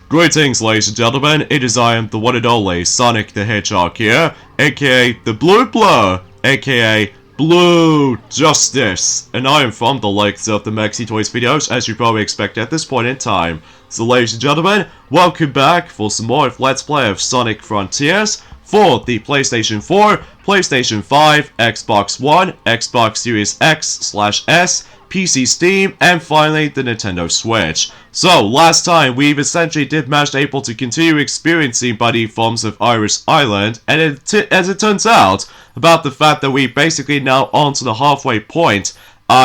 Greetings, ladies and gentlemen, it is I am the one and only Sonic the Hedgehog here, aka the Blue Blur, aka Blue Justice, and I am from the likes of the Maxi Toys videos, as you probably expect at this point in time. So ladies and gentlemen, welcome back for some more Let's Play of Sonic Frontiers for the PlayStation 4, PlayStation 5, Xbox One, Xbox Series X/S, PC Steam, and finally the Nintendo Switch. So, last time we've essentially did manage able to continue experiencing buddy forms of Iris Island, and as it turns out, about the fact that we basically now onto the halfway point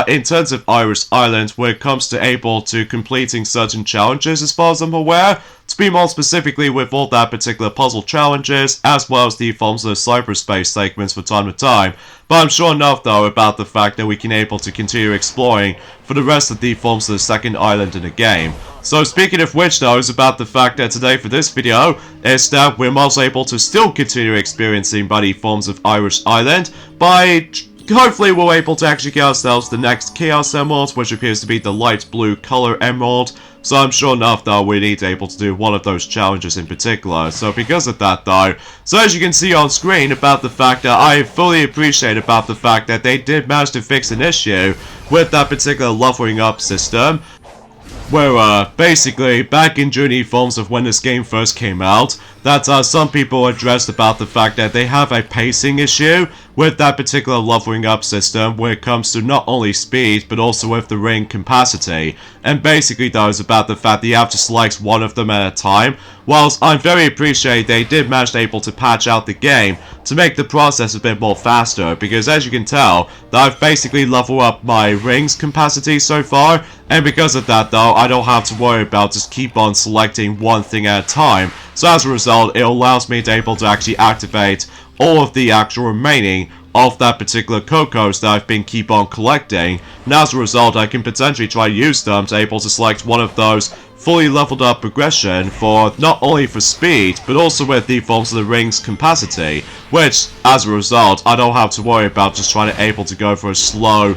in terms of Iris Island when it comes to able to completing certain challenges as far as I'm aware, to be more specifically with all that particular puzzle challenges, as well as the forms of cyberspace segments from time to time. But I'm sure enough though about the fact that we can able to continue exploring for the rest of the forms of the second island in the game. So speaking of which though, is about the fact that today for this video, is that we're also able to still continue experiencing buddy forms of Iris Island by hopefully we're able to actually get ourselves the next Chaos Emerald, which appears to be the light blue color emerald. So I'm sure enough though we need to able to do one of those challenges in particular. So because of that though, so as you can see on screen about the fact that I fully appreciate about the fact that they did manage to fix an issue with that particular leveling up system. Where, basically, back in June forms of when this game first came out, that some people addressed about the fact that they have a pacing issue with that particular leveling up system when it comes to not only speed, but also with the ring capacity. And basically, though, is about the fact that you have to select one of them at a time. Whilst I'm very appreciated they did manage able to patch out the game to make the process a bit more faster, because as you can tell, that I've basically leveled up my rings capacity so far, and because of that though, I don't have to worry about just keep on selecting one thing at a time. So as a result, it allows me to able to actually activate all of the actual remaining of that particular Cocos that I've been keep on collecting, and as a result I can potentially try to use them to able to select one of those fully leveled up progression for not only for speed, but also with the forms of the ring's capacity, which as a result I don't have to worry about just trying to able to go for a slow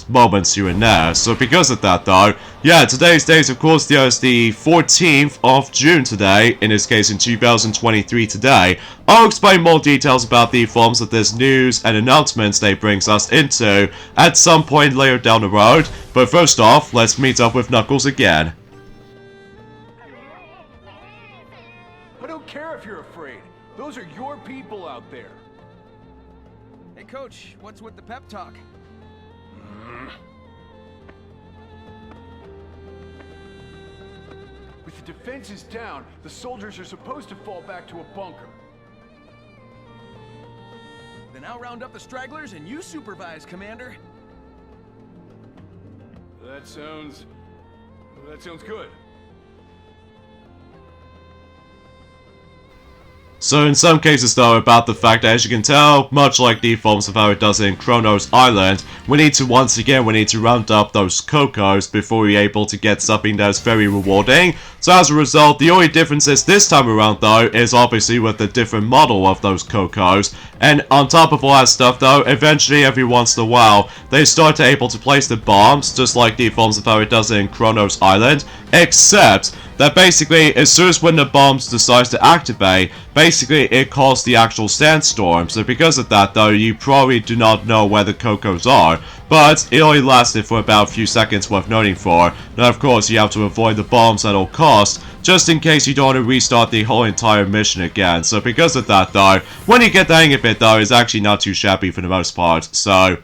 moments here and there. So because of that though, yeah, today's date of course is the 14th of June today, in this case in 2023 today. I'll explain more details about the forms of this news and announcements they brings us into at some point later down the road, but first off, let's meet up with Knuckles again. I don't care if you're afraid. Those are your people out there. Hey coach, what's with the pep talk? With the defenses down, the soldiers are supposed to fall back to a bunker. Then I'll round up the stragglers and you supervise, Commander. That sounds good. So in some cases though, about the fact that as you can tell, much like the forms of how it does in Kronos Island, we need to round up those Cocos before we're able to get something that's very rewarding. So as a result, the only difference is this time around though, is obviously with the different model of those Cocos. And on top of all that stuff though, eventually every once in a while, they start to able to place the bombs, just like the forms of how it does in Kronos Island, except that basically, as soon as when the bombs decides to activate, basically it caused the actual sandstorm. So because of that though, you probably do not know where the Cocos are, but it only lasted for about a few seconds worth noting for. Now of course you have to avoid the bombs at all costs, just in case you don't want to restart the whole entire mission again. So because of that though, when you get the hang of it though, it's actually not too shabby for the most part, so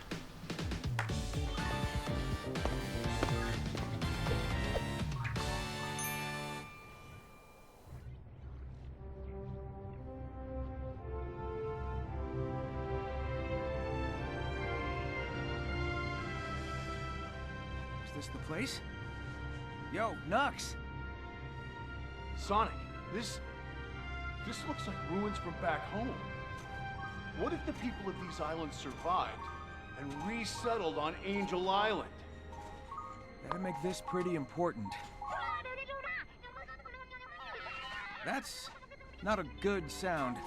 Is this the place? Yo, Nux! Sonic, this looks like ruins from back home. What if the people of these islands survived and resettled on Angel Island? That'd make this pretty important. That's not a good sound.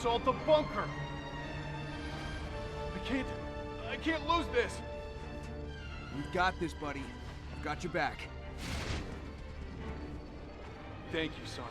assault the bunker. I can't lose this. You've got this, buddy. I've got your back. Thank you, Sonic.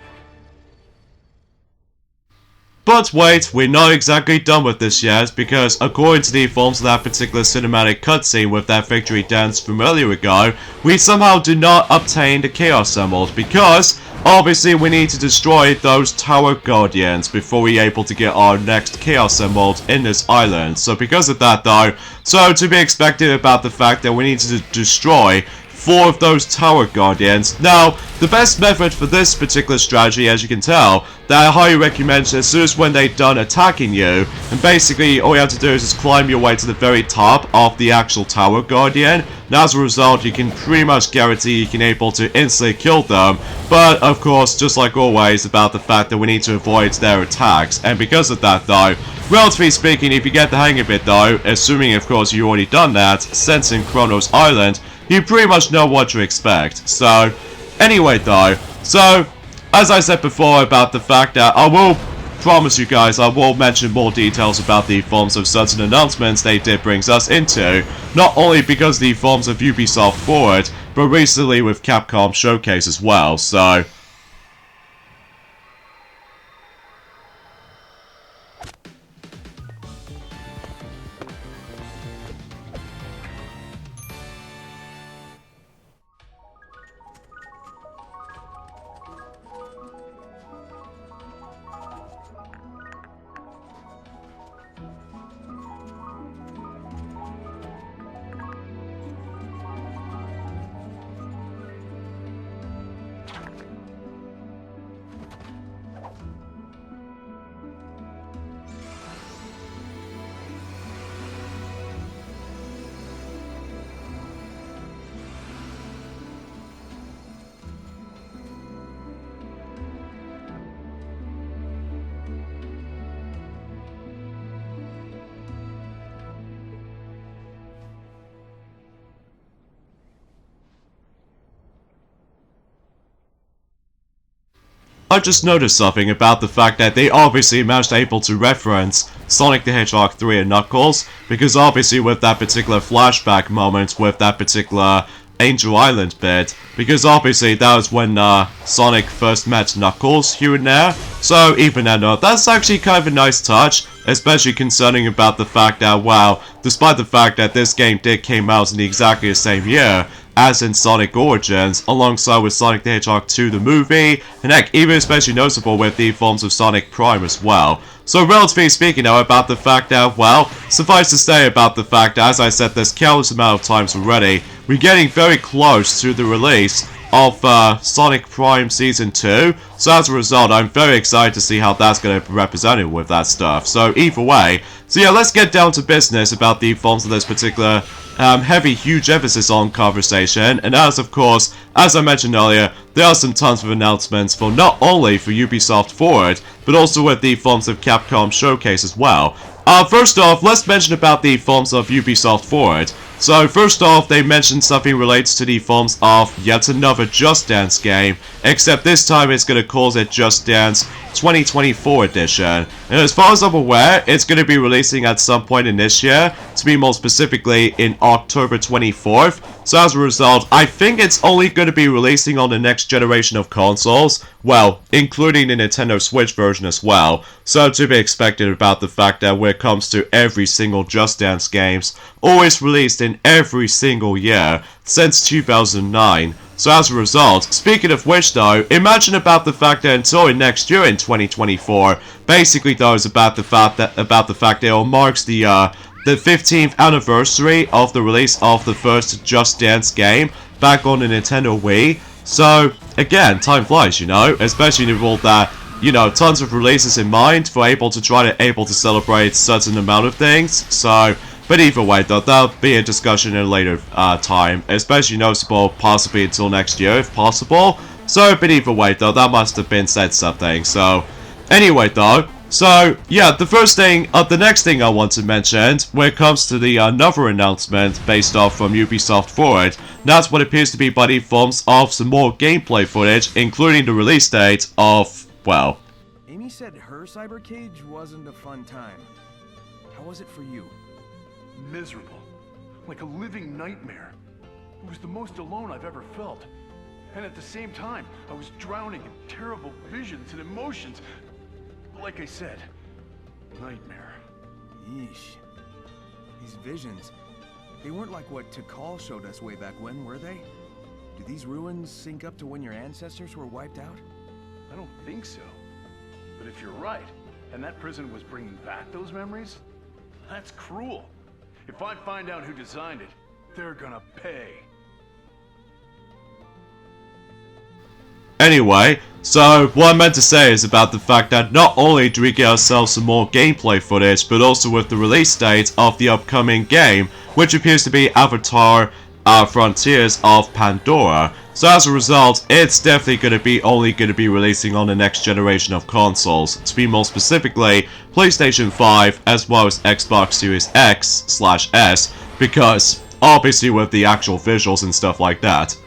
But wait, we're not exactly done with this yet, because according to the forms of that particular cinematic cutscene with that victory dance from earlier ago, we somehow do not obtain the Chaos Emerald, because obviously we need to destroy those Tower Guardians before we're able to get our next Chaos Emerald in this island. So because of that though, so to be expected about the fact that we need to destroy 4 of those Tower Guardians. Now, the best method for this particular strategy, as you can tell, that I highly recommend as soon as when they're done attacking you, and basically all you have to do is just climb your way to the very top of the actual Tower Guardian, and as a result you can pretty much guarantee you can able to instantly kill them, but of course, just like always, about the fact that we need to avoid their attacks, and because of that though, relatively speaking, if you get the hang of it though, assuming of course you've already done that, since in Kronos Island, you pretty much know what to expect. So, anyway though, so, as I said before about the fact that I will promise you guys I will mention more details about the forms of certain announcements they did brings us into, not only because the forms of Ubisoft Forward, but recently with Capcom Showcase as well, so... I just noticed something about the fact that they obviously managed able to reference Sonic the Hedgehog 3 and Knuckles, because obviously with that particular flashback moment with that particular Angel Island bit, because obviously that was when Sonic first met Knuckles here and there, so even then that's actually kind of a nice touch, especially concerning about the fact that, wow, despite the fact that this game did came out in exactly the same year, as in Sonic Origins, alongside with Sonic the Hedgehog 2 the movie, and heck, even especially noticeable with the forms of Sonic Prime as well. So relatively speaking now about the fact that, well, suffice to say about the fact that, as I said this countless amount of times already, we're getting very close to the release of Sonic Prime Season 2, so as a result, I'm very excited to see how that's going to be represented with that stuff. So either way, so yeah, let's get down to business about the forms of this particular heavy, huge emphasis on conversation, and as of course, as I mentioned earlier, there are some tons of announcements for not only for Ubisoft Forward, but also with the forms of Capcom Showcase as well. First off, let's mention about the forms of Ubisoft Forward. So first off, they mentioned something related to the forms of yet another Just Dance game, except this time it's going to call it Just Dance 2024 edition. And as far as I'm aware, it's going to be releasing at some point in this year, to be more specifically in October 24th. So as a result, I think it's only going to be releasing on the next generation of consoles, well, including the Nintendo Switch version as well. So to be expected about the fact that when it comes to every single Just Dance games, always released in every single year since 2009. So as a result, speaking of which though, imagine about the fact that until next year in 2024, basically though is about the fact that it marks the 15th anniversary of the release of the first Just Dance game back on the Nintendo Wii. So again, time flies, you know, especially with all that, you know, tons of releases in mind for able to celebrate certain amount of things. So, but either way though, that'll be a discussion in a later time, especially noticeable possibly until next year if possible. So, but either way though, that must have been said something. So, anyway though, so yeah, the next thing I want to mention when it comes to the another announcement based off from Ubisoft Forward, that's what appears to be by the forms of some more gameplay footage, including the release date of, well, Amy said her cyber cage wasn't a fun time. How was it for you? Miserable. Like a living nightmare. It was the most alone I've ever felt. And at the same time, I was drowning in terrible visions and emotions. Like I said, nightmare. Yeesh. These visions, they weren't like what Tikal showed us way back when, were they? Do these ruins sync up to when your ancestors were wiped out? I don't think so. But if you're right, and that prison was bringing back those memories, that's cruel. If I find out who designed it, they're gonna pay. Anyway, so what I meant to say is about the fact that not only do we get ourselves some more gameplay footage, but also with the release date of the upcoming game, which appears to be Avatar Frontiers of Pandora. So as a result, it's definitely only going to be releasing on the next generation of consoles, to be more specifically, PlayStation 5 as well as Xbox Series X/S, because obviously with the actual visuals and stuff like that.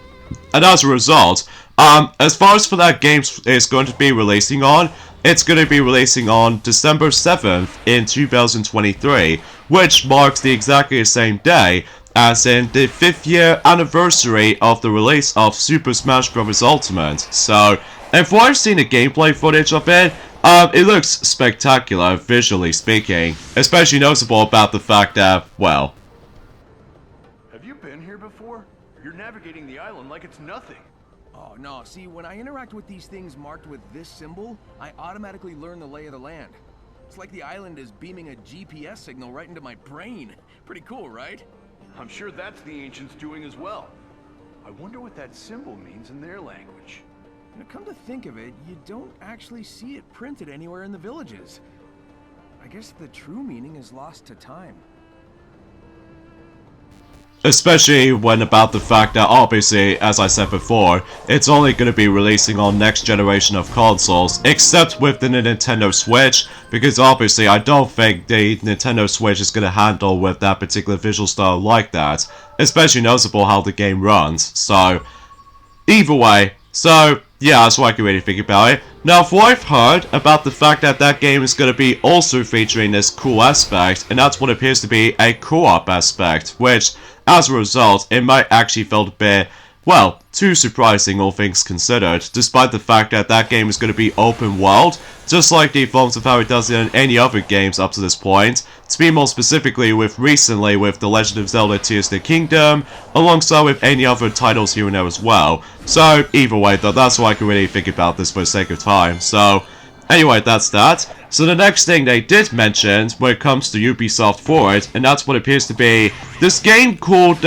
And as a result, as far as for that game is going to be releasing on, it's going to be releasing on December 7th in 2023, which marks the exactly the same day as in the 5th year anniversary of the release of Super Smash Bros. Ultimate. So, and from what I've seen the gameplay footage of it, it looks spectacular, visually speaking. Especially noticeable about the fact that, well... Have you been here before? You're navigating the island like it's nothing. Oh no, see, when I interact with these things marked with this symbol, I automatically learn the lay of the land. It's like the island is beaming a GPS signal right into my brain. Pretty cool, right? I'm sure that's the ancients doing as well. I wonder what that symbol means in their language. Now, come to think of it, you don't actually see it printed anywhere in the villages. I guess the true meaning is lost to time. Especially when about the fact that obviously, as I said before, it's only going to be releasing on next generation of consoles, except with the Nintendo Switch, because obviously I don't think the Nintendo Switch is going to handle with that particular visual style like that, especially noticeable how the game runs. So, either way, so yeah, that's what I can really think about it. Now, for what I've heard about the fact that that game is going to be also featuring this cool aspect, and that's what appears to be a co-op aspect, which, as a result, it might actually feel a bit, well, too surprising all things considered, despite the fact that that game is going to be open world, just like the forms of how it does in any other games up to this point, to be more specifically recently with The Legend of Zelda Tears of the Kingdom, alongside with any other titles here and there as well. So, either way though, that's what I can really think about this for the sake of time. So, anyway, that's that. So the next thing they did mention when it comes to Ubisoft Forward, and that's what appears to be this game called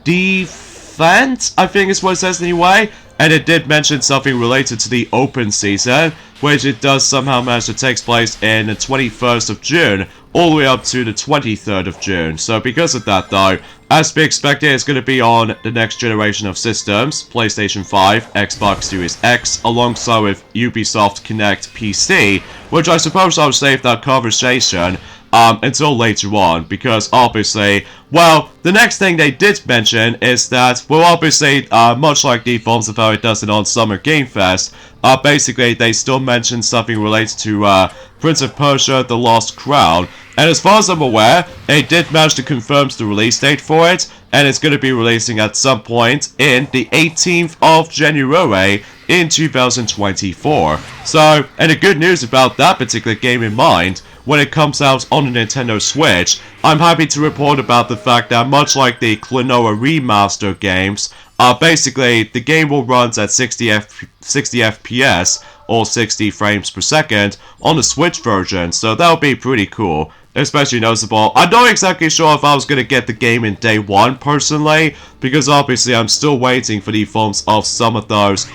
Defend, I think is what it says anyway. And it did mention something related to the open season, which it does somehow manage to take place in the 21st of June, all the way up to the 23rd of June. So because of that though, as to be expected, it's going to be on the next generation of systems, PlayStation 5, Xbox Series X, alongside with Ubisoft Connect PC, which I suppose I'll save that conversation until later on, because obviously, well, the next thing they did mention is that, well, obviously, much like the forms of how it does it on Summer Game Fest, basically they still mentioned something related to Prince of Persia: The Lost Crown, and as far as I'm aware, they did manage to confirm the release date for it, and it's going to be releasing at some point in the 18th of January in 2024. So, and the good news about that particular game in mind, when it comes out on the Nintendo Switch, I'm happy to report about the fact that much like the Klonoa Remaster games, basically the game will run at 60 FPS or 60 frames per second on the Switch version, so that'll be pretty cool. Especially noticeable. I'm not exactly sure if I was going to get the game in day one personally, because obviously I'm still waiting for the forms of some of those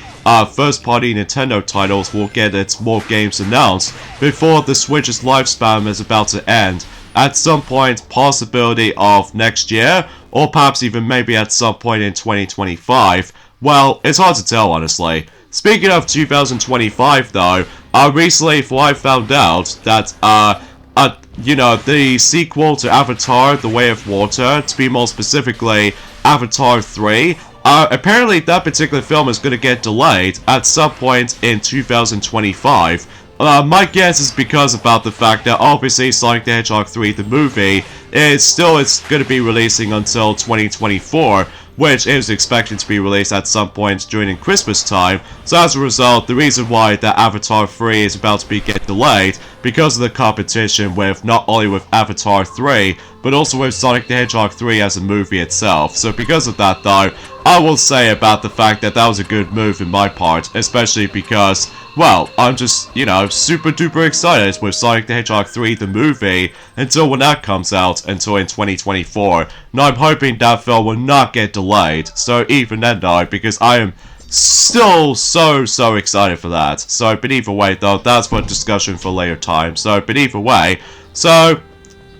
first-party Nintendo titles will get its more games announced before the Switch's lifespan is about to end. At some point, possibility of next year, or perhaps even maybe at some point in 2025. Well, it's hard to tell honestly. Speaking of 2025 though, recently I found out that you know, the sequel to Avatar: The Way of Water, to be more specifically Avatar 3, apparently that particular film is going to get delayed at some point in 2025. my guess is because about the fact that obviously Sonic the Hedgehog 3, the movie, it's going to be releasing until 2024, which is expected to be released at some point during Christmas time. So as a result, the reason why that Avatar 3 is about to be delayed, because of the competition with not only with Avatar 3, but also with Sonic the Hedgehog 3 as a movie itself. So because of that though, I will say about the fact that that was a good move in my part, especially because, well, I'm just, you know, super duper excited with Sonic the Hedgehog 3, the movie, until when that comes out, until in 2024. Now I'm hoping that film will not get delayed, so even then though, because I am still so excited for that. So, but either way though, that's for discussion for later time. So, but either way, so,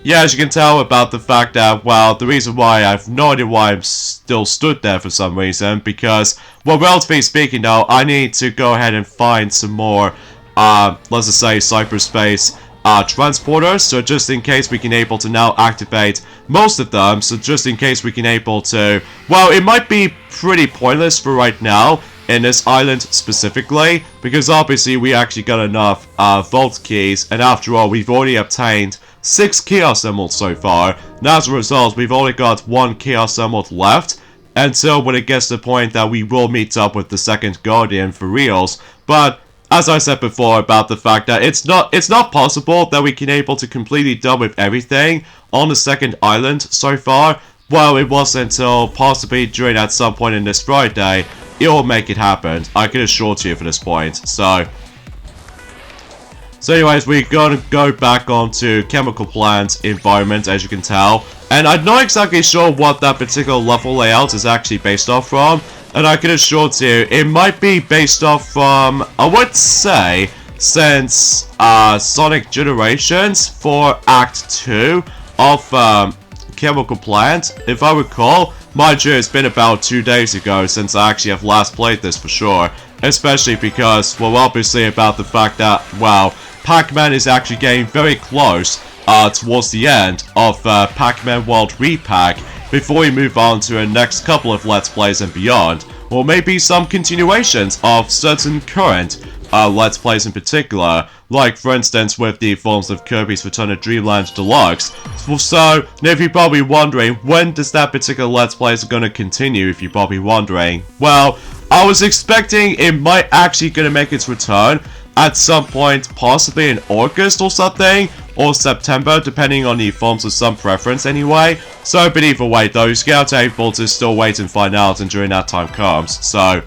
yeah, as you can tell about the fact that, well, the reason why I have no idea why I'm still stood there for some reason, because, well, relatively speaking though, I need to go ahead and find some more, let's just say, cyberspace transporters, so just in case we can able to now activate most of them, so just in case we can able to, well, it might be pretty pointless for right now in this island specifically, because obviously we actually got enough vault keys, and after all, we've already obtained 6 Chaos Emeralds so far, and as a result, we've only got 1 Chaos Emerald left, until when it gets to the point that we will meet up with the second Guardian for reals. But as I said before about the fact that it's not possible that we can able to completely done with everything on the second island so far. Well, it wasn't until possibly during at some point in this Friday, it will make it happen. I can assure you for this point. So anyways, we're gonna go back onto Chemical Plant environment, as you can tell. And I'm not exactly sure what that particular level layout is actually based off from. And I can assure you, it might be based off from, I would say, since Sonic Generations for Act 2 of Chemical Plant. If I recall, mind you, it's been about 2 days ago since I actually have last played this for sure. Especially because, well, obviously about the fact that, well, Pac-Man is actually getting very close towards the end of Pac-Man World Repack before we move on to the next couple of Let's Plays and beyond, or maybe some continuations of certain current Let's Plays in particular, like for instance with the forms of Kirby's Return to Dreamland Deluxe. So, if you're probably wondering, when does that particular Let's Play is going to continue, if you're probably wondering, well, I was expecting it might actually going to make its return at some point, possibly in August or something, or September, depending on the forms of some preference anyway. So, but either way though, you're going to able to still wait and find out and during that time comes. So,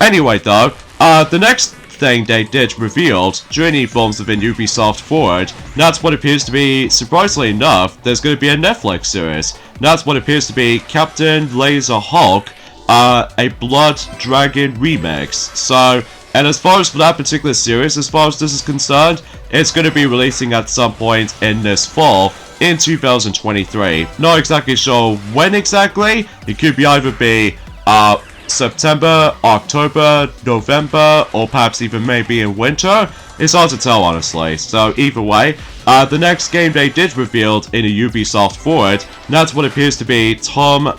anyway though, the next thing they did revealed during the forms of an Ubisoft Forward, that's what appears to be, surprisingly enough, there's going to be a Netflix series. That's what appears to be Captain Laser Hulk, a Blood Dragon remix. So, and as far as for that particular series, as far as this is concerned, it's going to be releasing at some point in this fall in 2023. Not exactly sure when exactly. It could be either be September, October, November, or perhaps even maybe in winter. It's hard to tell, honestly. So either way, the next game they did revealed in a Ubisoft Forward, that's what appears to be Tom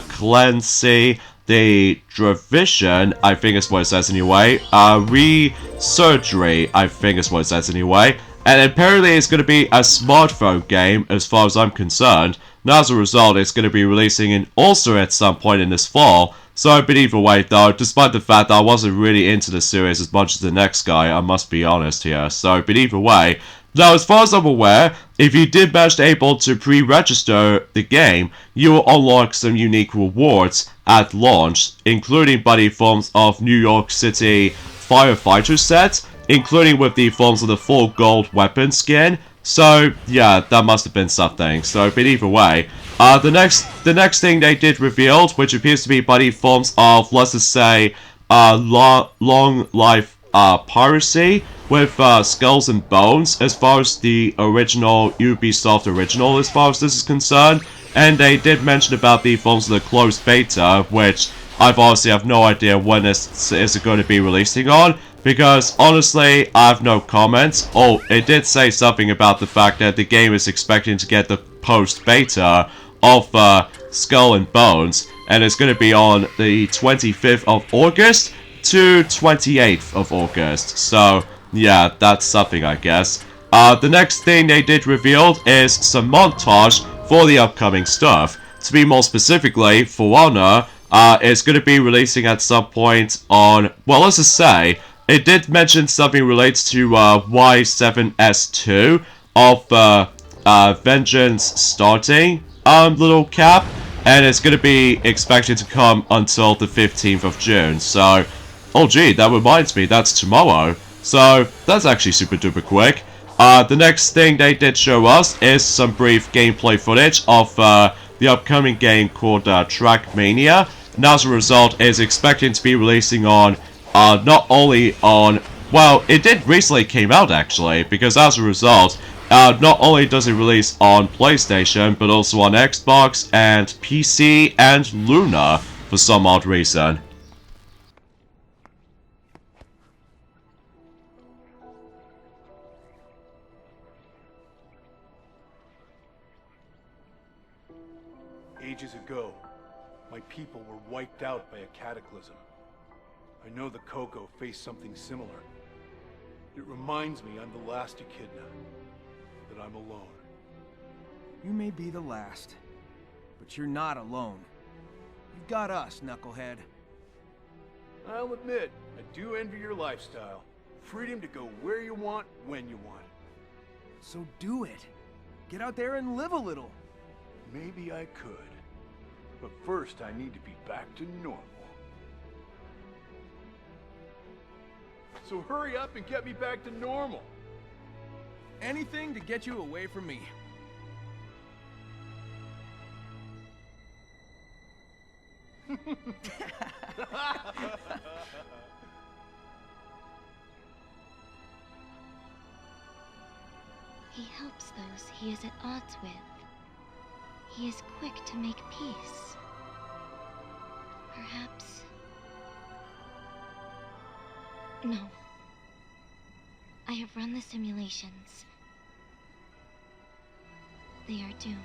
Clancy the Division, I think is what it says anyway. Resurgery, I think is what it says anyway. And apparently it's going to be a smartphone game as far as I'm concerned. And as a result, it's going to be releasing in also at some point in this fall. So, but either way though, despite the fact that I wasn't really into the series as much as the next guy, I must be honest here. So, but either way, now as far as I'm aware, if you did manage to able to pre-register the game, you will unlock some unique rewards at launch, including by the forms of New York City firefighter set, including with the forms of the full gold weapon skin. So yeah, that must have been something. So, but either way, the next thing they did revealed, which appears to be by the forms of, let's just say, long life piracy with Skulls and Bones, as far as the original Ubisoft original, as far as this is concerned. And they did mention about the forms of the closed beta, which I've honestly have no idea when this is going to be releasing on, because honestly, I have no comments. Oh, it did say something about the fact that the game is expecting to get the post-beta of Skull and Bones, and it's going to be on the 25th of August to 28th of August. So, yeah, that's something, I guess. The next thing they did reveal is some montage for the upcoming stuff. To be more specifically, For Honor is going to be releasing at some point on, well, let's just say, it did mention something relates to Y7S2 of Vengeance starting little cap, and it's going to be expected to come until the 15th of June. So, oh gee, that reminds me, that's tomorrow. So, that's actually super duper quick. The next thing they did show us is some brief gameplay footage of the upcoming game called Trackmania, and as a result is expected to be releasing on not only on, well, it did recently came out actually, because as a result not only does it release on PlayStation but also on Xbox and PC and Luna for some odd reason. Ages ago, my people were wiped out by a cataclysm. I know the Koko faced something similar. It reminds me I'm the last Echidna, that I'm alone. You may be the last, but you're not alone. You've got us, Knucklehead. I'll admit, I do envy your lifestyle. Freedom to go where you want, when you want. So do it. Get out there and live a little. Maybe I could. But first, I need to be back to normal. So hurry up and get me back to normal. Anything to get you away from me. He helps those he is at odds with. He is quick to make peace. Perhaps... No. I have run the simulations. They are doomed.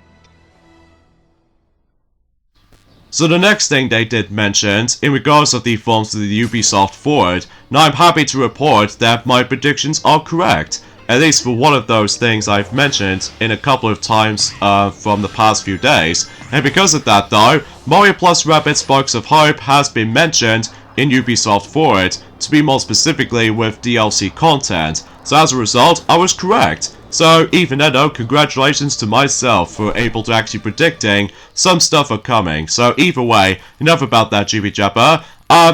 So the next thing they did mention, in regards of the forms of the Ubisoft Forward, now I'm happy to report that my predictions are correct. At least for one of those things I've mentioned in a couple of times from the past few days. And because of that though, Mario plus Rabbids Sparks of Hope has been mentioned in Ubisoft Forward, to be more specifically with DLC content. So as a result, I was correct. So even though, congratulations to myself for able to actually predicting some stuff are coming. So either way, enough about that jibby jabber.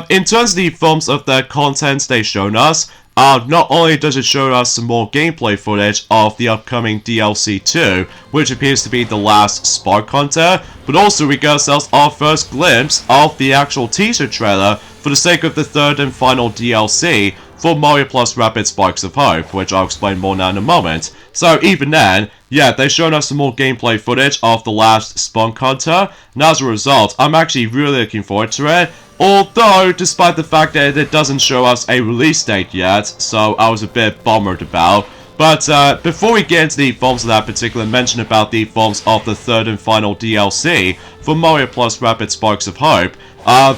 In terms of the forms of the content they've shown us, not only does it show us some more gameplay footage of the upcoming DLC 2, which appears to be the last Spark Hunter, but also we get ourselves our first glimpse of the actual teaser trailer for the sake of the third and final DLC for Mario plus Rabbids Sparks of Hope, which I'll explain more now in a moment. So even then, yeah, they've shown us some more gameplay footage of the last Spunk Hunter, and as a result, I'm actually really looking forward to it. Although, despite the fact that it doesn't show us a release date yet, so I was a bit bummed about. But before we get into the forms of that particular mention about the forms of the third and final DLC for Mario plus Rabbids Sparks of Hope,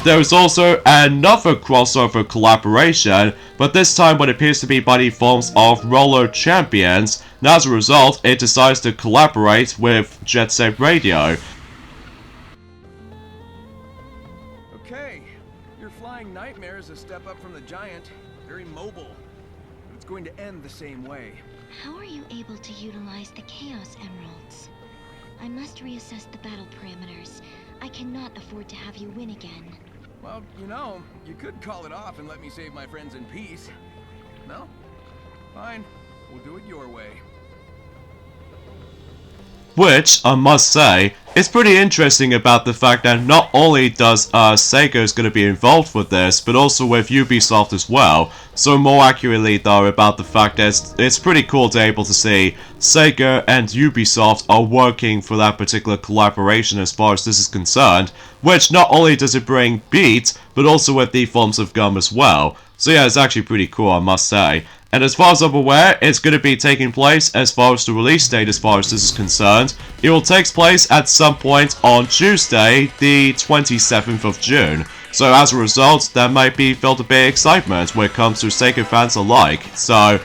there is also another crossover collaboration, but this time what appears to be by the forms of Roller Champions, and as a result, it decides to collaborate with Jet Set Radio. Okay, your flying nightmare is a step up from the giant. Very mobile. But it's going to end the same way. How are you able to utilize the Chaos Emeralds? I must reassess the battle parameters. I cannot afford to have you win again. Well, you know, you could call it off and let me save my friends in peace. No? Fine. We'll do it your way. Which, I must say, is pretty interesting about the fact that not only does Sega is going to be involved with this, but also with Ubisoft as well. So more accurately though, about the fact that it's pretty cool to be able to see Sega and Ubisoft are working for that particular collaboration as far as this is concerned, which not only does it bring Beat, but also with the forms of Gum as well. So yeah, it's actually pretty cool, I must say. And as far as I'm aware, it's going to be taking place, as far as the release date as far as this is concerned, it will take place at some point on Tuesday, the 27th of June. So as a result, there might be felt a bit of excitement when it comes to Sega fans alike. So,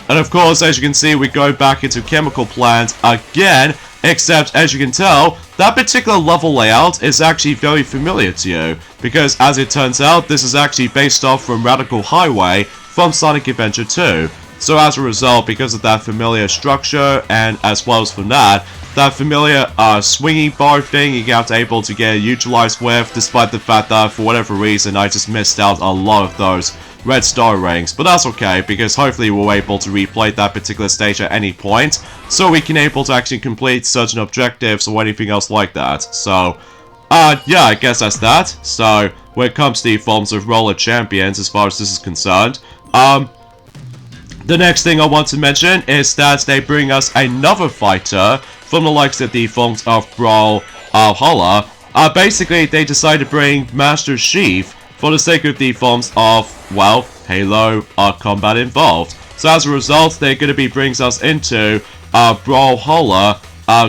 and of course, as you can see, we go back into Chemical Plant again, except as you can tell, that particular level layout is actually very familiar to you, because as it turns out, this is actually based off from Radical Highway from Sonic Adventure 2. So as a result, because of that familiar structure, and as well as from that familiar swinging bar thing you got able to get utilized with, despite the fact that for whatever reason I just missed out a lot of those red star rings. But that's okay, because hopefully we're able to replay that particular stage at any point, so we can able to actually complete certain objectives or anything else like that. So, yeah, I guess that's that. So, when it comes to the forms of Roller Champions, as far as this is concerned, the next thing I want to mention is that they bring us another fighter from the likes of the forms of Brawl Holla. Basically, they decided to bring Master Chief for the sake of the forms of, well, Halo combat involved. So as a result, they're going to be brings us into Brawl Holla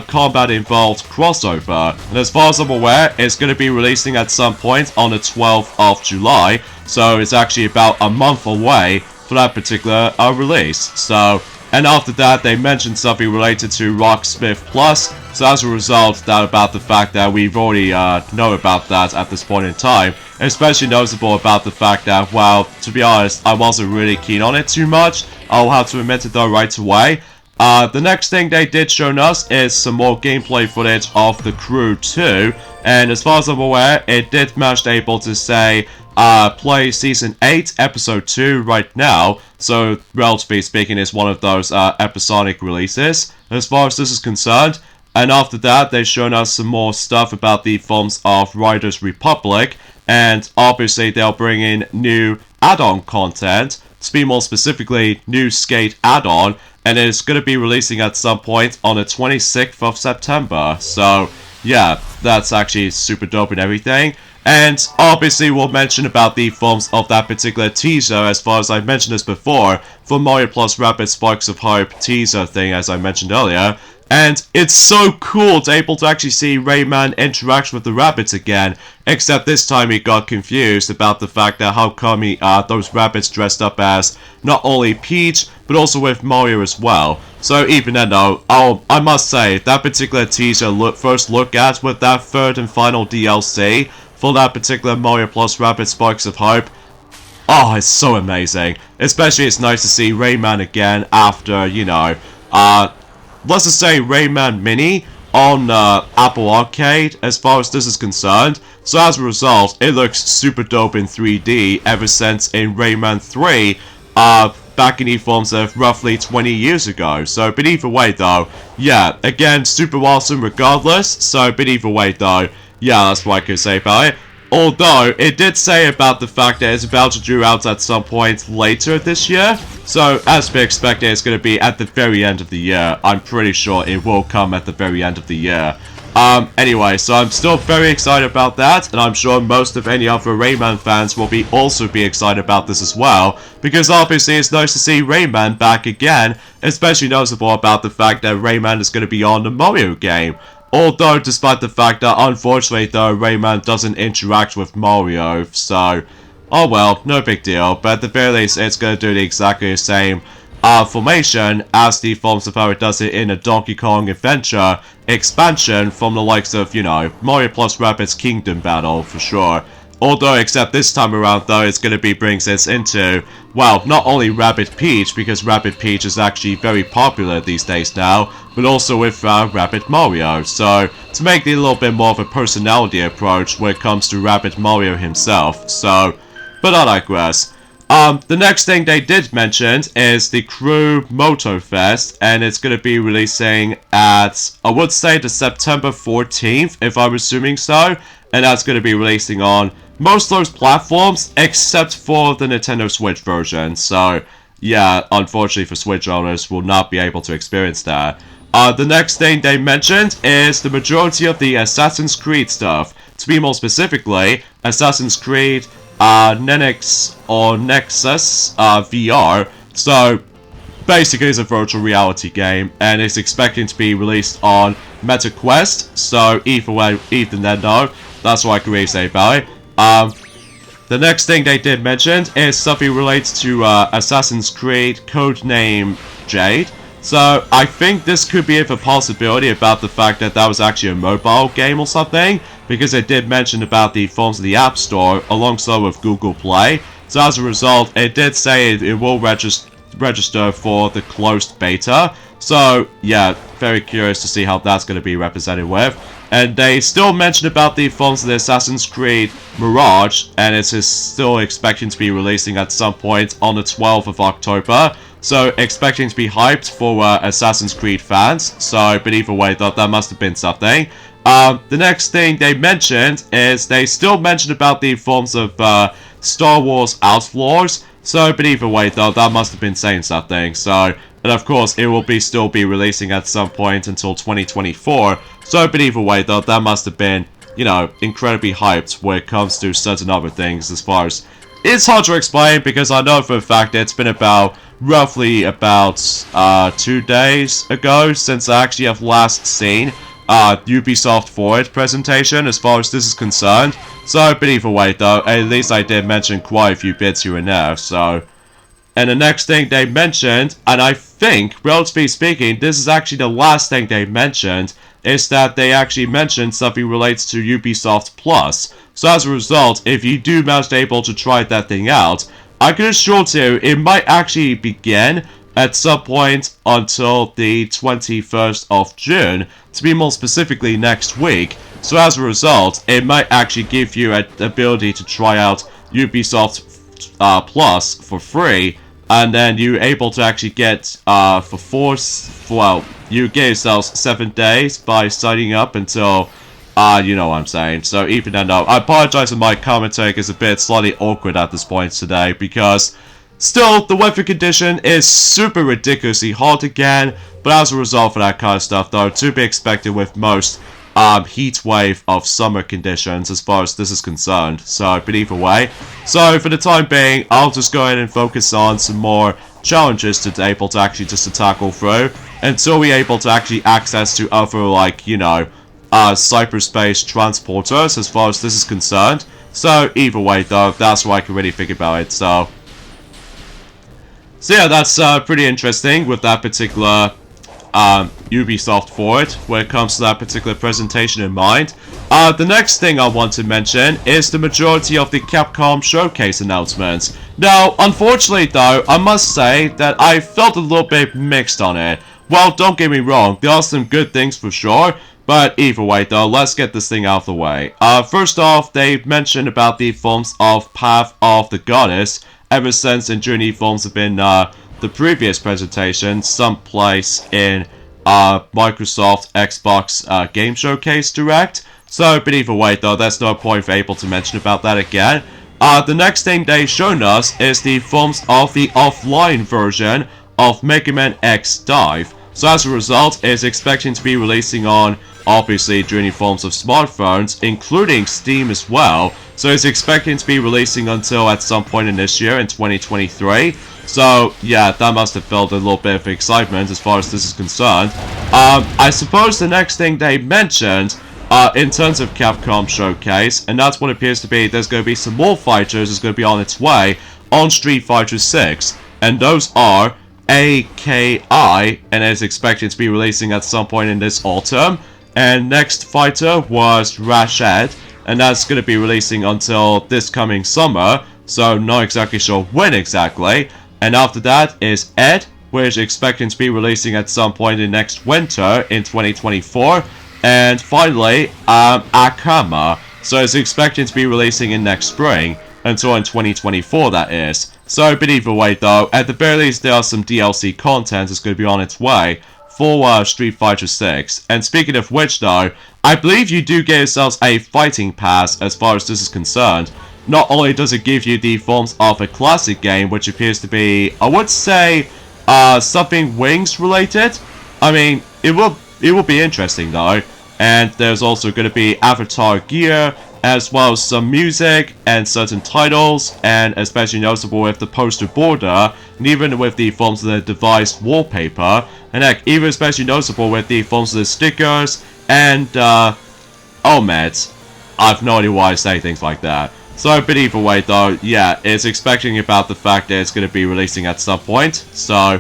combat involved crossover. And as far as I'm aware, it's going to be releasing at some point on the 12th of July. So it's actually about a month away for that particular release. So, and after that, they mentioned something related to Rocksmith Plus. So as a result, that about the fact that we've already know about that at this point in time. Especially noticeable about the fact that, well, to be honest, I wasn't really keen on it too much. I'll have to admit it though right away. The next thing they did show us is some more gameplay footage of The Crew 2. And as far as I'm aware, it did manage able to say play Season 8, Episode 2 right now. So, relatively speaking, it's one of those episodic releases, as far as this is concerned. And after that, they've shown us some more stuff about the forms of Riders Republic. And obviously, they'll bring in new add-on content. To be more specifically, new Skate add-on. And it's going to be releasing at some point on the 26th of September. So, yeah, that's actually super dope and everything. And obviously we'll mention about the forms of that particular teaser, as far as I mentioned this before, for Mario Plus Rabbids Sparks of Hope teaser thing, as I mentioned earlier. And it's so cool to able to actually see Rayman interact with the rabbits again, except this time he got confused about the fact that how come those rabbits dressed up as not only Peach, but also with Mario as well. So even then though, I must say, that particular teaser first look at with that third and final DLC, for that particular Mario Plus Rabbids Sparks of Hope. Oh, it's so amazing. Especially it's nice to see Rayman again after, you know, let's just say Rayman Mini on Apple Arcade, as far as this is concerned. So as a result, it looks super dope in 3D ever since in Rayman 3, back in the forms of roughly 20 years ago. So, but either way though, yeah, again, super awesome regardless. So, but either way though, yeah, that's what I could say about it. Although, it did say about the fact that it's about to due out at some point later this year. So, as we expected, it's going to be at the very end of the year. I'm pretty sure it will come at the very end of the year. Anyway, so I'm still very excited about that, and I'm sure most of any other Rayman fans will also be excited about this as well, because obviously it's nice to see Rayman back again, especially noticeable about the fact that Rayman is going to be on the Mario game. Although, despite the fact that, unfortunately, though, Rayman doesn't interact with Mario, so, oh well, no big deal. But at the very least, it's going to do exactly the same formation as the forms of how it does it in a Donkey Kong Adventure expansion from the likes of, you know, Mario Plus Rabbids Kingdom Battle, for sure. Although, except this time around, though, it's going to be brings us into, well, not only Rabbid Peach, because Rabbid Peach is actually very popular these days now, but also with Rabbid Mario. So, to make it a little bit more of a personality approach when it comes to Rabbid Mario himself. So, but I digress. The next thing they did mention is the Crew Moto Fest, and it's going to be releasing at, I would say, the September 14th, if I'm assuming so, and that's going to be releasing on most of those platforms, except for the Nintendo Switch version. So, yeah, unfortunately for Switch owners, will not be able to experience that. The next thing they mentioned is the majority of the Assassin's Creed stuff. To be more specifically, Assassin's Creed Nenix or Nexus VR. So, basically it's a virtual reality game, and it's expecting to be released on MetaQuest. So, either way, either then, no. That's what I can really say about it. The next thing they did mention is something related to Assassin's Creed codename Jade. So I think this could be a possibility about the fact that that was actually a mobile game or something, because it did mention about the phones of the App Store alongside with Google Play. So as a result, it did say it will register for the closed beta. So yeah, very curious to see how that's going to be represented with. And they still mentioned about the phones of the Assassin's Creed Mirage, and it is still expecting to be releasing at some point on the 12th of October. So expecting to be hyped for Assassin's Creed fans. So, but either way, that must have been something. The next thing they mentioned is they still mentioned about the forms of Star Wars Outlaws. So, but either way, though, that must have been saying something. So, and of course, it will still be releasing at some point until 2024. So, but either way, though, that must have been, you know, incredibly hyped when it comes to certain other things as far as... It's hard to explain because I know for a fact that it's been roughly about 2 days ago since I actually have last seen Ubisoft Forward presentation as far as this is concerned. So, but either way, though, at least I did mention quite a few bits here and there, so... And the next thing they mentioned, and I think, relatively speaking, this is actually the last thing they mentioned, is that they actually mentioned something relates to Ubisoft Plus. So as a result, if you do manage to able to try that thing out, I can assure you it might actually begin at some point until the 21st of June, to be more specifically next week. So as a result, it might actually give you an ability to try out Ubisoft Plus for free, and then you're able to actually get you get yourselves 7 days by signing up until you know what I'm saying. So even though I apologize if my commentary is a bit slightly awkward at this point today, because still the weather condition is super ridiculously hot again, but as a result of that kind of stuff, though, to be expected with most heat wave of summer conditions as far as this is concerned. So, but either way, so for the time being, I'll just go ahead and focus on some more challenges to be able to actually just to tackle through until we're able to actually access to other, like, you know, cyberspace transporters as far as this is concerned. So either way, though, that's what I can really think about it. So yeah, that's pretty interesting with that particular Ubisoft Forward when it comes to that particular presentation in mind. The next thing I want to mention is the majority of the Capcom Showcase announcements. Now, unfortunately though, I must say that I felt a little bit mixed on it. Well, don't get me wrong, there are some good things for sure, but either way though, let's get this thing out of the way. First off, they mentioned about the forms of Path of the Goddess ever since Journey forms have been the previous presentation someplace in Microsoft Xbox Game Showcase Direct. So, but either way though, there's no point for able to mention about that again. The next thing they've shown us is the forms of the offline version of Mega Man X Dive. So as a result, it's expecting to be releasing on, obviously, during the forms of smartphones, including Steam as well. So it's expecting to be releasing until at some point in this year, in 2023. So, yeah, that must have felt a little bit of excitement as far as this is concerned. I suppose the next thing they mentioned, in terms of Capcom Showcase, and that's what it appears to be, there's going to be some more fighters that's going to be on its way on Street Fighter 6. And those are AKI, and it's expected to be releasing at some point in this autumn. And next fighter was Rashad, and that's going to be releasing until this coming summer, so not exactly sure when exactly. And after that is Ed, which is expecting to be releasing at some point in next winter in 2024. And finally, Akama, so it's expecting to be releasing in next spring, until in 2024 that is. So, but either way though, at the very least there are some DLC content that's going to be on its way for Street Fighter 6. And speaking of which though, I believe you do get yourselves a fighting pass as far as this is concerned. Not only does it give you the forms of a classic game, which appears to be, I would say, something Wings related. I mean, it will be interesting though. And there's also going to be avatar gear, as well as some music and certain titles, and especially noticeable with the poster border, and even with the forms of the device wallpaper, and heck, even especially noticeable with the forms of the stickers and OMEDs. I've no idea why I say things like that. So, but either way though, yeah, it's expecting about the fact that it's going to be releasing at some point. So,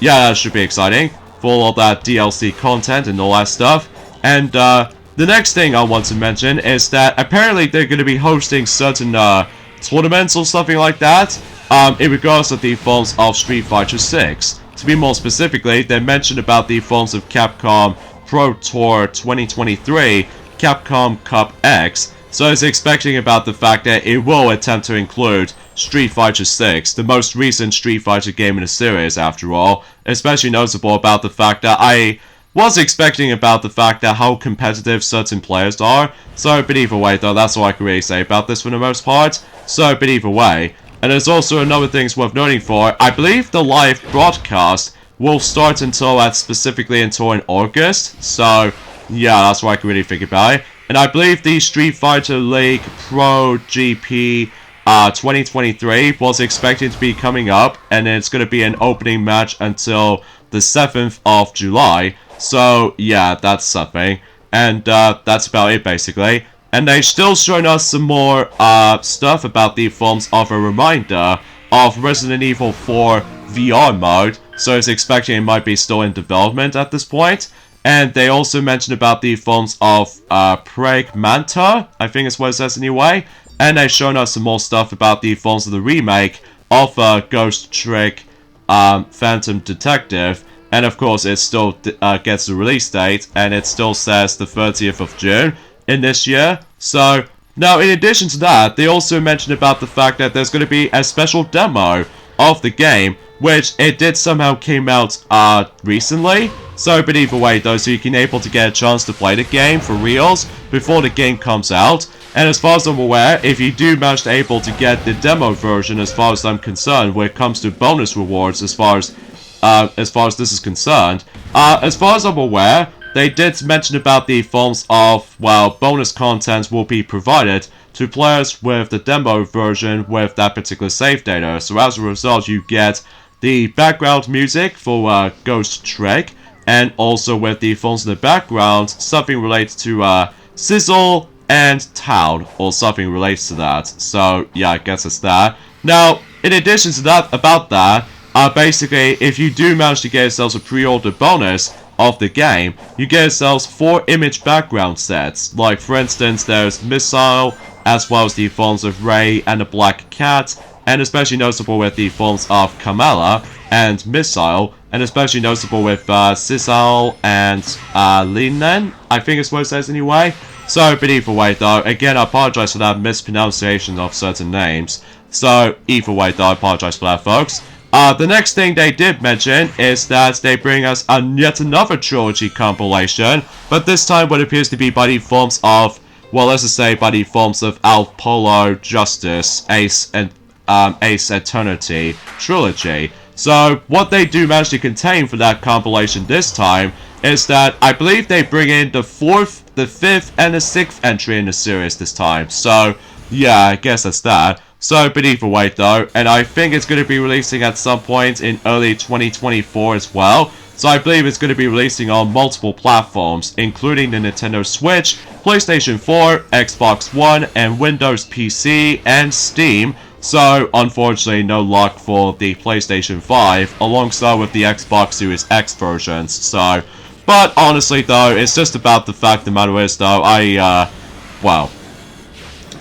yeah, that should be exciting. For all that DLC content and all that stuff. And, the next thing I want to mention is that apparently they're going to be hosting certain, tournaments or something like that, in regards to the forms of Street Fighter 6. To be more specifically, they mentioned about the forms of Capcom Pro Tour 2023, Capcom Cup X, so it's expecting about the fact that it will attempt to include Street Fighter 6, the most recent Street Fighter game in the series after all, especially notable about the fact that I was expecting about the fact that how competitive certain players are, so but either way though, that's all I can really say about this for the most part, so but either way. And there's also another thing worth noting for, I believe the live broadcast will start specifically until in August, so yeah, that's what I can really think about it. And I believe the Street Fighter League Pro GP 2023 was expected to be coming up, and it's going to be an opening match until the 7th of July, so yeah, that's something. And that's about it basically. And they've still shown us some more stuff about the forms of a reminder of Resident Evil 4 VR mode, so it's expecting it might be still in development at this point. And they also mentioned about the forms of Prague Manta, I think is what it says anyway. And they've shown us some more stuff about the forms of the remake of Ghost Trick Phantom Detective. And of course it still gets the release date, and it still says the 30th of June in this year. So, now in addition to that, they also mentioned about the fact that there's going to be a special demo of the game, which it did somehow came out recently. So, but either way though, so you can able to get a chance to play the game for reals before the game comes out. And as far as I'm aware, if you do manage to able to get the demo version, as far as I'm concerned, when it comes to bonus rewards, as far as this is concerned, as far as I'm aware, they did mention about the forms of, well, bonus content will be provided to players with the demo version with that particular save data. So as a result, you get the background music for Ghost Trick, and also with the forms in the background, something related to Sizzle and Town, or something related to that. So yeah, I guess it's that. Now, in addition to that, about that, basically, if you do manage to get yourselves a pre-order bonus of the game, you get yourselves 4 image background sets. Like, for instance, there's Missile, as well as the forms of Ray and the Black Cat, and especially noticeable with the forms of Kamala and Missile, and especially noticeable with Sisal and Linen, I think is what it says anyway. So, but either way though, again, I apologize for that mispronunciation of certain names. So, either way though, I apologize for that, folks. The next thing they did mention is that they bring us yet another trilogy compilation, but this time what appears to be by the forms of, well, let's just say by the forms of Alpolo Justice, Ace, and Ace Eternity trilogy. So what they do manage to contain for that compilation this time is that I believe they bring in the 4th, the 5th, and the 6th entry in the series this time. So yeah, I guess that's that. So, but either way though, and I think it's going to be releasing at some point in early 2024 as well. So I believe it's going to be releasing on multiple platforms, including the Nintendo Switch, PlayStation 4, Xbox One, and Windows PC, and Steam. So, unfortunately, no luck for the PlayStation 5, alongside with the Xbox Series X versions. So, but honestly though, it's just about the fact the matter is though, well,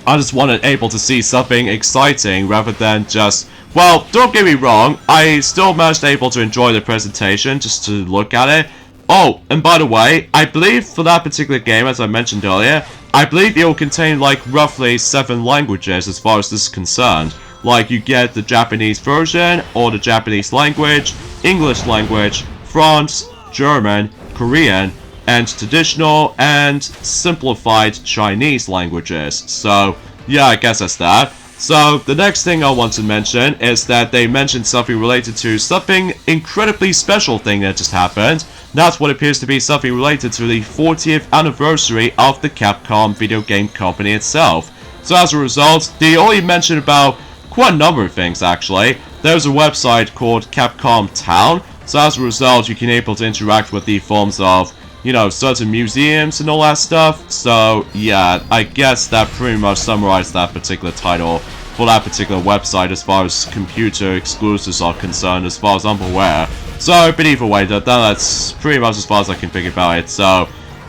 I just wanted able to see something exciting rather than just, well, don't get me wrong, I still managed able to enjoy the presentation just to look at it. Oh, and by the way, I believe for that particular game, as I mentioned earlier, I believe it will contain like roughly 7 languages as far as this is concerned. Like you get the Japanese version, or the Japanese language, English language, France, German, Korean, and traditional and simplified Chinese languages. So yeah, I guess that's that. So the next thing I want to mention is that they mentioned something related to something incredibly special thing that just happened. That's what appears to be something related to the 40th anniversary of the Capcom video game company itself. So as a result, they only mentioned about quite a number of things actually. There's a website called Capcom Town. So as a result, you can able to interact with the forms of you know, certain museums and all that stuff. So, yeah, I guess that pretty much summarized that particular title for that particular website as far as computer exclusives are concerned, as far as I'm aware. So, but either way, that's pretty much as far as I can think about it. So,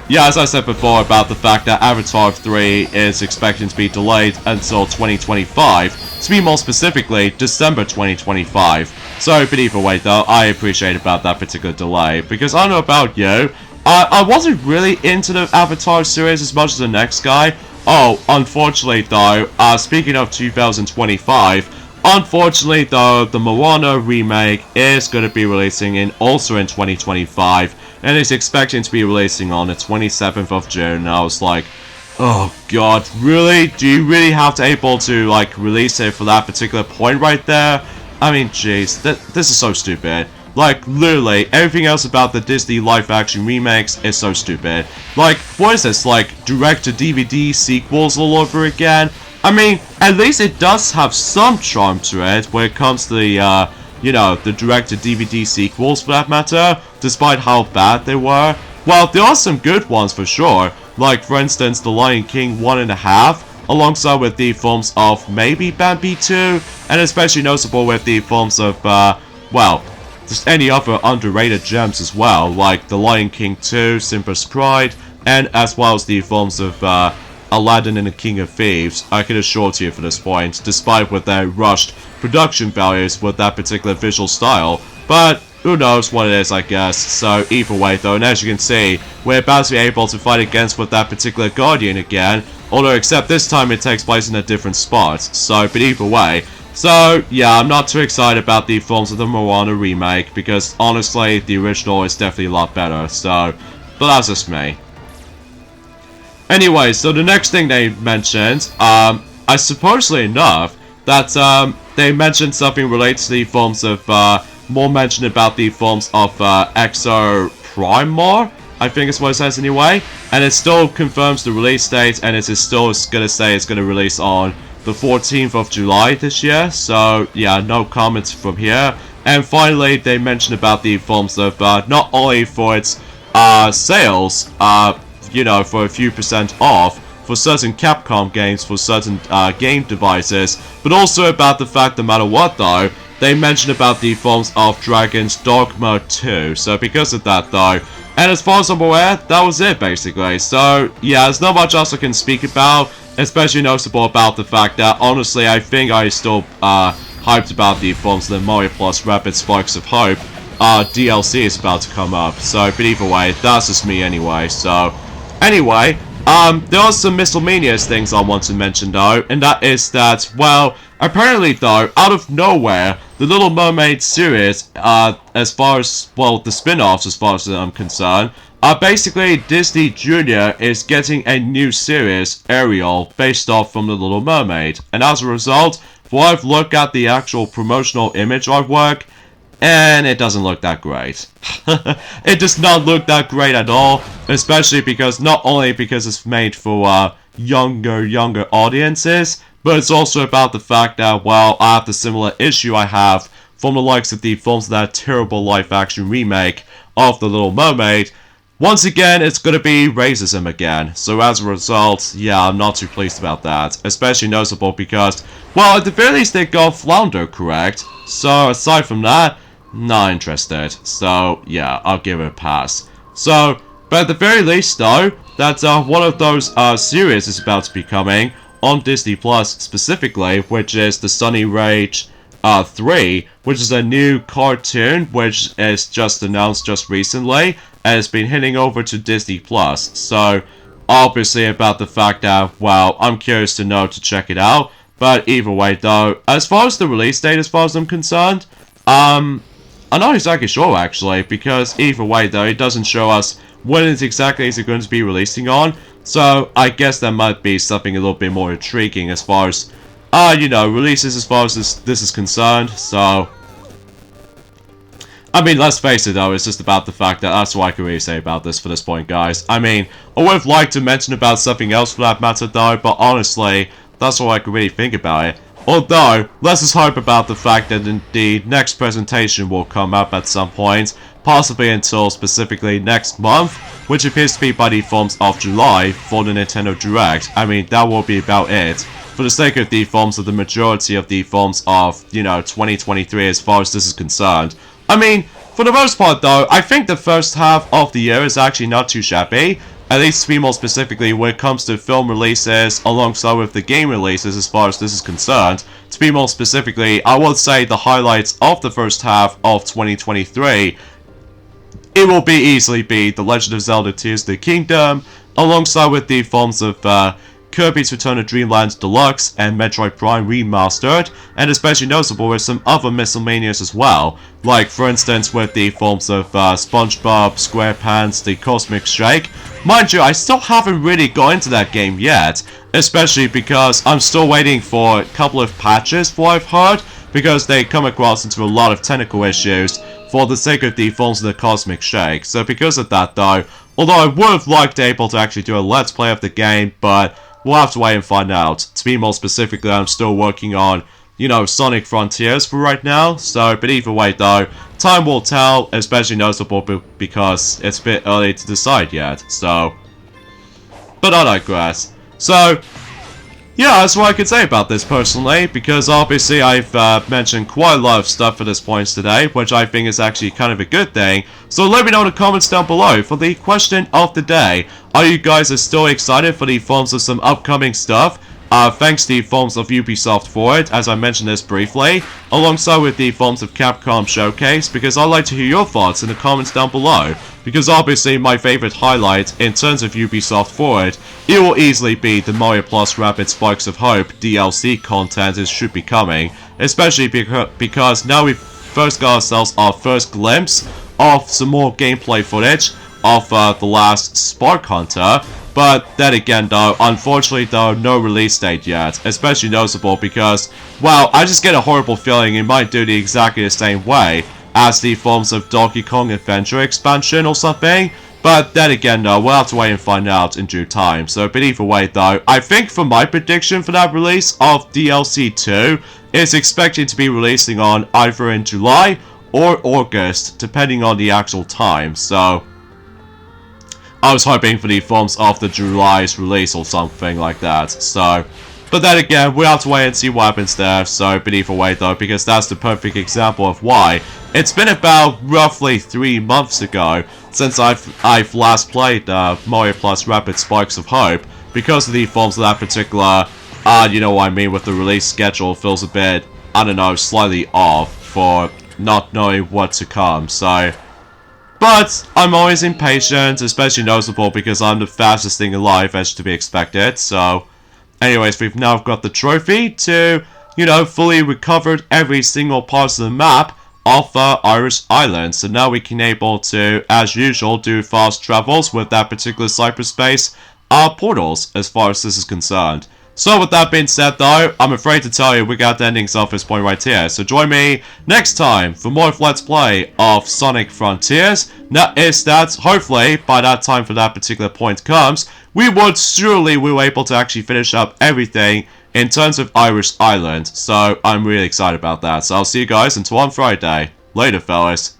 yeah, as I said before about the fact that Avatar 3 is expected to be delayed until 2025, to be more specifically, December 2025. So, but either way though, I appreciate about that particular delay, because I don't know about you, I wasn't really into the Avatar series as much as the next guy. Oh, unfortunately though, speaking of 2025, unfortunately though, the Moana remake is going to be releasing also in 2025, and it's expecting to be releasing on the 27th of June, and I was like, oh god, really? Do you really have to able to, like, release it for that particular point right there? I mean, jeez, this is so stupid. Like, literally, everything else about the Disney live-action remakes is so stupid. Like, what is this, like, direct-to-DVD sequels all over again? I mean, at least it does have some charm to it when it comes to the, you know, the direct-to-DVD sequels for that matter, despite how bad they were. Well, there are some good ones for sure, like, for instance, The Lion King 1.5, alongside with the films of maybe Bambi 2, and especially notable with the films of, well, just any other underrated gems as well, like The Lion King 2, Simba's Pride, and as well as the films of, Aladdin and the King of Thieves. I can assure you for this point, despite with their rushed production values with that particular visual style, but who knows what it is, I guess. So either way though, and as you can see, we're about to be able to fight against with that particular Guardian again, although except this time it takes place in a different spot, so but either way. So yeah, I'm not too excited about the films of the Moana remake, because honestly, the original is definitely a lot better, so, but that's just me. Anyway, so the next thing they mentioned, I supposedly enough, that they mentioned something related to the films of, more mentioned about the films of Exo Primar, I think is what it says anyway, and it still confirms the release date, and it is still gonna say it's gonna release on the 14th of July this year, so yeah, no comments from here. And finally, they mentioned about the films of, not only for its sales, you know, for a few % off for certain Capcom games for certain game devices, but also about the fact, no matter what though, they mentioned about the films of Dragon's Dogma 2. So because of that though, and as far as I'm aware, that was it basically. So yeah, there's not much else I can speak about, especially noticeable about the fact that honestly I think I still hyped about the films of the Mario Plus Rapid Sparks of Hope DLC is about to come up. So but either way, that's just me anyway. So anyway, there are some miscellaneous things I want to mention though, and that is that, well, apparently though, out of nowhere, the Little Mermaid series, as far as, well, the spin-offs as far as I'm concerned, basically Disney Junior is getting a new series, Ariel, based off from the Little Mermaid, and as a result, when I've looked at the actual promotional image artwork, and it doesn't look that great. It does not look that great at all, especially because, not only because it's made for younger audiences, but it's also about the fact that, well, I have the similar issue I have from the likes of the films of that terrible live-action remake of The Little Mermaid. Once again, it's gonna be racism again, so as a result, yeah, I'm not too pleased about that, especially noticeable because, well, at the very least they got Flounder correct, so aside from that, not interested. So yeah, I'll give it a pass. So, but at the very least though, that one of those series is about to be coming on Disney Plus specifically, which is the Sunny Rage 3, which is a new cartoon which is just announced just recently and has been hitting over to Disney Plus. So obviously about the fact that, well, I'm curious to know to check it out. But either way though, as far as the release date as far as I'm concerned, I'm not exactly sure actually, because either way though, it doesn't show us when exactly is it going to be releasing on, so I guess that might be something a little bit more intriguing as far as, you know, releases as far as this is concerned, so, I mean, let's face it though, it's just about the fact that that's what I can really say about this for this point, guys. I mean, I would have liked to mention about something else for that matter though, but honestly, that's all I can really think about it. Although, let's just hope about the fact that the next presentation will come up at some point. possibly until specifically next month, which appears to be by the forms of July for the Nintendo Direct. I mean, that will be about it. For the sake of the forms of the majority of the forms of, 2023 as far as this is concerned. I mean, for the most part though, I think the first half of the year is actually not too shabby. At least to be more specifically when it comes to film releases alongside with the game releases as far as this is concerned. To be more specifically, I would say the highlights of the first half of 2023, it will easily be The Legend of Zelda Tears of the Kingdom, alongside with the forms of Kirby's Return to Dreamland Deluxe and Metroid Prime Remastered, and especially noticeable with some other miscellaneous as well, like for instance with the forms of SpongeBob SquarePants The Cosmic Shake. Mind you, I still haven't really got into that game yet, especially because I'm still waiting for a couple of patches for what I've heard, because they come across into a lot of technical issues for the sake of the forms of the Cosmic Shake. So because of that though, although I would have liked able to actually do a let's play of the game, but we'll have to wait and find out. To be more specifically, I'm still working on, Sonic Frontiers for right now. So, but either way though, time will tell, especially noticeable because it's a bit early to decide yet. So, but I digress. So, yeah, that's what I could say about this personally, because obviously I've mentioned quite a lot of stuff at this point today, which I think is actually kind of a good thing. So let me know in the comments down below for the question of the day. Are you guys still excited for the forms of some upcoming stuff? Thanks to the forms of Ubisoft for it, as I mentioned this briefly, alongside with the forms of Capcom Showcase, because I'd like to hear your thoughts in the comments down below. Because obviously my favorite highlight in terms of Ubisoft for it, it will easily be the Mario Plus Rabbids Sparks of Hope DLC content it should be coming, especially because now we've first got ourselves our first glimpse of some more gameplay footage of the last Spark Hunter. But then again though, unfortunately though, no release date yet, especially noticeable because, well, I just get a horrible feeling it might do exactly the same way as the forms of Donkey Kong Adventure expansion or something. But then again though, we'll have to wait and find out in due time. So, but either way though, I think for my prediction for that release of DLC 2, it's expected to be releasing on either in July or August, depending on the actual time. So, I was hoping for the forms of the July's release or something like that. So, but then again, we'll have to wait and see what happens there. So, but either way though, because that's the perfect example of why. It's been about roughly 3 months ago since I've last played Mario Plus Rabbids Sparks of Hope, because of the forms of that particular, you know what I mean, with the release schedule feels a bit, I don't know, slightly off for not knowing what to come. So, but I'm always impatient, especially noticeable because I'm the fastest thing alive, as to be expected. So, anyways, we've now got the trophy to, fully recovered every single part of the map of Irish Island. So now we can able to, as usual, do fast travels with that particular cyberspace portals, as far as this is concerned. So with that being said though, I'm afraid to tell you we got the endings off this point right here. So join me next time for more Let's Play of Sonic Frontiers. Now is that, hopefully, by that time for that particular point comes, we were able to actually finish up everything in terms of Irish Island. So I'm really excited about that. So I'll see you guys until on Friday. Later fellas.